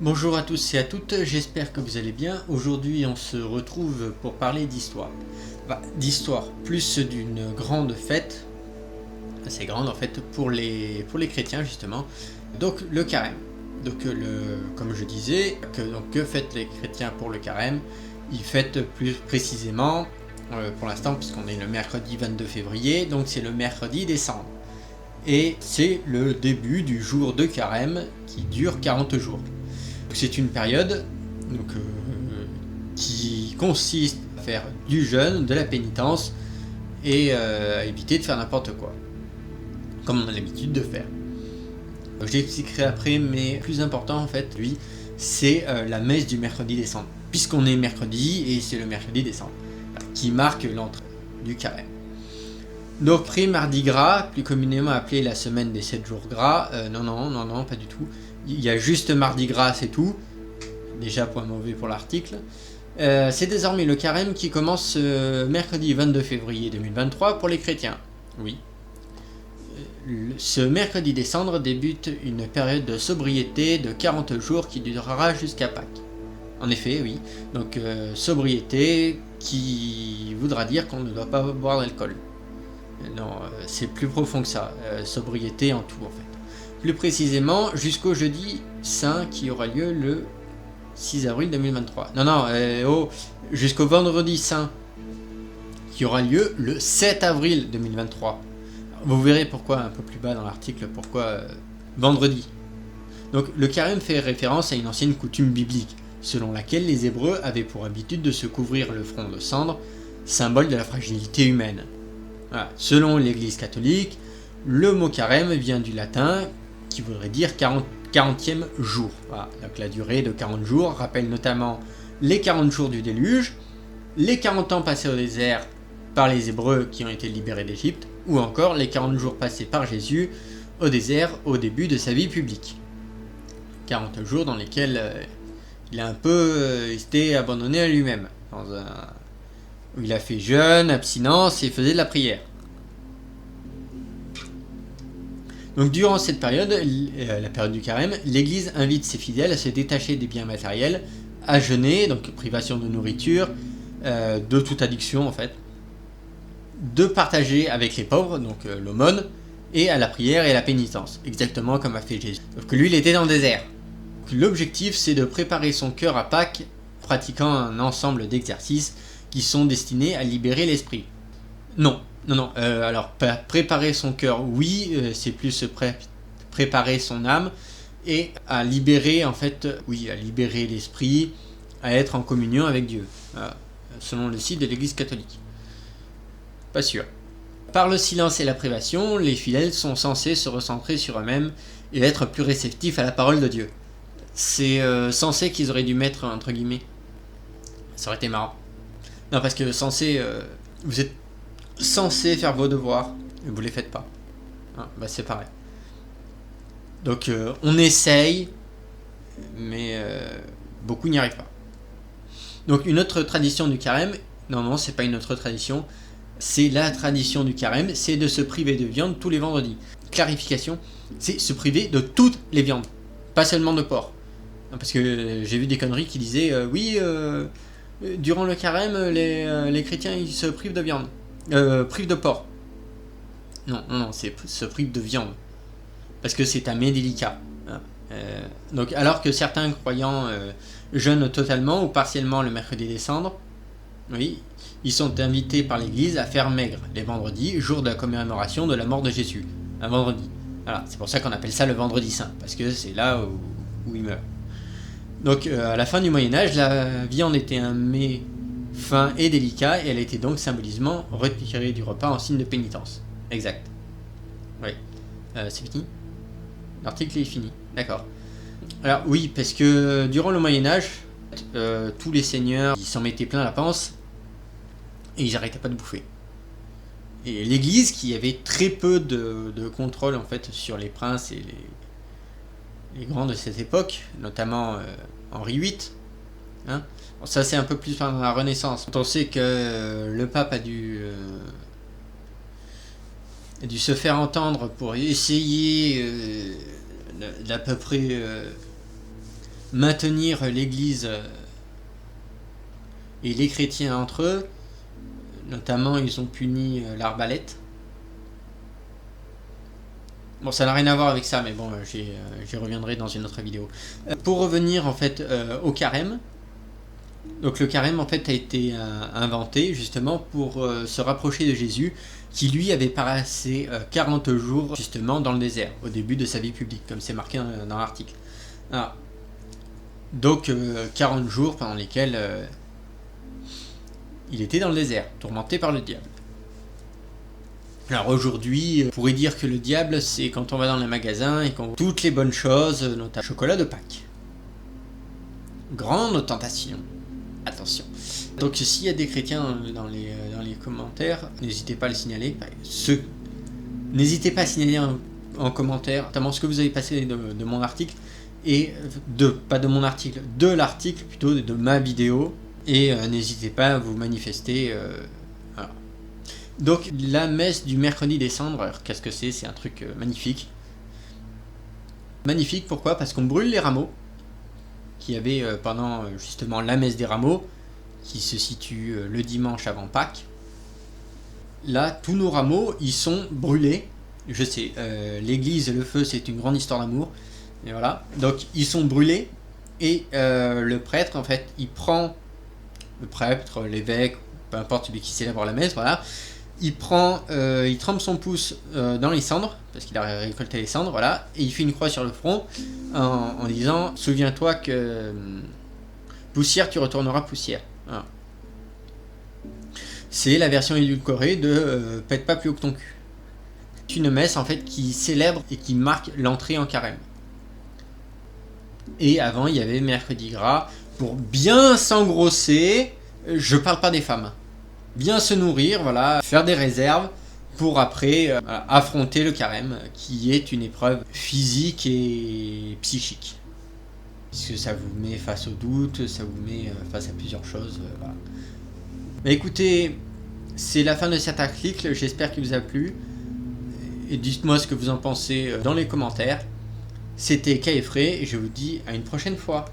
Bonjour à tous et à toutes, j'espère que vous allez bien. Aujourd'hui on se retrouve pour parler d'histoire. D'histoire, plus d'une grande fête, assez grande en fait pour les chrétiens justement, donc le carême. Donc comme je disais, que fêtent les chrétiens pour le carême? Ils fêtent plus précisément, pour l'instant puisqu'on est le mercredi 22 février, donc c'est le mercredi des cendres. Et c'est le début du jour de carême qui dure 40 jours. C'est une période qui consiste à faire du jeûne, de la pénitence et à éviter de faire n'importe quoi, comme on a l'habitude de faire. Donc, je l'expliquerai après, mais le plus important en fait, lui, c'est la messe du mercredi des cendres, puisqu'on est mercredi et c'est le mercredi des cendres, qui marque l'entrée du carême. Donc pré-mardi gras, plus communément appelé la semaine des 7 jours gras, non, pas du tout. Il y a juste mardi gras, c'est tout. Déjà point mauvais pour l'article. C'est désormais le carême qui commence mercredi 22 février 2023 pour les chrétiens. Oui. Ce mercredi des cendres débute une période de sobriété de 40 jours qui durera jusqu'à Pâques. En effet, oui. Donc sobriété qui voudra dire qu'on ne doit pas boire d'alcool. Non, c'est plus profond que ça. Sobriété en tout en fait. Plus précisément, jusqu'au jeudi saint qui aura lieu le 6 avril 2023. Jusqu'au vendredi saint qui aura lieu le 7 avril 2023. Vous verrez pourquoi un peu plus bas dans l'article, pourquoi vendredi. Donc le carême fait référence à une ancienne coutume biblique, selon laquelle les Hébreux avaient pour habitude de se couvrir le front de cendre, symbole de la fragilité humaine. Voilà. Selon l'Église catholique, le mot carême vient du latin qui voudrait dire 40e jour. Voilà. Donc la durée de 40 jours rappelle notamment les 40 jours du déluge, les 40 ans passés au désert par les Hébreux qui ont été libérés d'Égypte, ou encore les 40 jours passés par Jésus au désert au début de sa vie publique. 40 jours dans lesquels il a un peu été abandonné à lui-même, où il a fait jeûne, abstinence et faisait de la prière. Donc durant cette période, la période du carême, l'Église invite ses fidèles à se détacher des biens matériels, à jeûner, donc privation de nourriture, de toute addiction en fait, de partager avec les pauvres, donc l'aumône, et à la prière et à la pénitence, exactement comme a fait Jésus. Sauf que lui, il était dans le désert. Donc, l'objectif, c'est de préparer son cœur à Pâques, pratiquant un ensemble d'exercices qui sont destinés à libérer l'esprit. Alors préparer son cœur, oui, c'est plus préparer son âme et à libérer à libérer l'esprit, à être en communion avec Dieu, selon le site de l'Église catholique. Pas sûr. Par le silence et la privation, les fidèles sont censés se recentrer sur eux-mêmes et être plus réceptifs à la parole de Dieu. C'est censé qu'ils auraient dû mettre entre guillemets. Ça aurait été marrant. Non, parce que vous êtes censé faire vos devoirs et vous les faites pas. C'est pareil. Donc on essaye, mais beaucoup n'y arrivent pas. Donc une autre tradition du carême, non, c'est pas une autre tradition, c'est la tradition du carême, c'est de se priver de viande tous les vendredis. Clarification, c'est se priver de toutes les viandes, pas seulement de porc. Parce que j'ai vu des conneries qui disaient durant le carême, les chrétiens ils se privent de viande, privent de porc. Non, c'est se privent de viande. Parce que c'est un mets délicat. Donc, alors que certains croyants jeûnent totalement ou partiellement le mercredi des cendres, oui, ils sont invités par l'Église à faire maigre les vendredis, jour de la commémoration de la mort de Jésus. Un vendredi. Voilà, c'est pour ça qu'on appelle ça le vendredi saint, parce que c'est là où il meurt. Donc à la fin du Moyen-Âge, la viande était un mets fin et délicat, et elle était donc symboliquement retirée du repas en signe de pénitence. Exact. Oui. C'est fini ? L'article est fini. D'accord. Alors oui, parce que durant le Moyen-Âge, tous les seigneurs ils s'en mettaient plein la panse, et ils n'arrêtaient pas de bouffer. Et l'Église, qui avait très peu de contrôle en fait sur les princes et les grands de cette époque, notamment Henri VIII. Bon, ça c'est un peu plus pendant la Renaissance. On sait que le pape a dû se faire entendre pour essayer d'à peu près maintenir l'Église et les chrétiens entre eux. Notamment, ils ont puni l'arbalète. Bon, ça n'a rien à voir avec ça, mais bon, j'y reviendrai dans une autre vidéo. Pour revenir en fait au carême, donc le carême en fait a été inventé justement pour se rapprocher de Jésus, qui lui avait passé 40 jours justement dans le désert au début de sa vie publique, comme c'est marqué dans l'article. Alors, donc 40 jours pendant lesquels il était dans le désert, tourmenté par le diable. Alors aujourd'hui, on pourrait dire que le diable, c'est quand on va dans les magasins et qu'on voit toutes les bonnes choses, notamment chocolat de Pâques. Grande tentation. Attention. Donc s'il y a des chrétiens dans les commentaires, n'hésitez pas à le signaler. N'hésitez pas à signaler en commentaire, notamment ce que vous avez passé de mon article, et pas de mon article, de l'article plutôt, de ma vidéo. Et n'hésitez pas à vous manifester. Voilà. Donc la messe du mercredi des cendres, alors qu'est-ce que c'est? C'est un truc magnifique. Magnifique, pourquoi? Parce qu'on brûle les rameaux qu'il y avait pendant justement la messe des rameaux, qui se situe le dimanche avant Pâques. Là, tous nos rameaux, ils sont brûlés. Je sais, l'église et le feu, c'est une grande histoire d'amour. Et voilà. Donc ils sont brûlés, et le prêtre, en fait, il prend... Le prêtre, l'évêque, peu importe celui qui célèbre la messe, voilà. Il trempe son pouce dans les cendres, parce qu'il a récolté les cendres, voilà, et il fait une croix sur le front en disant « Souviens-toi que poussière, tu retourneras poussière. » Voilà. C'est la version édulcorée de pète pas plus haut que ton cul. C'est une messe en fait qui célèbre et qui marque l'entrée en carême. Et avant, il y avait mercredi gras pour bien s'engrosser. Je parle pas des femmes. Bien se nourrir, voilà, faire des réserves pour après affronter le carême, qui est une épreuve physique et psychique. Puisque ça vous met face au doute, ça vous met face à plusieurs choses. Voilà. Mais écoutez, c'est la fin de cet article, j'espère qu'il vous a plu. Et dites-moi ce que vous en pensez dans les commentaires. C'était Kay et Frey, et je vous dis à une prochaine fois.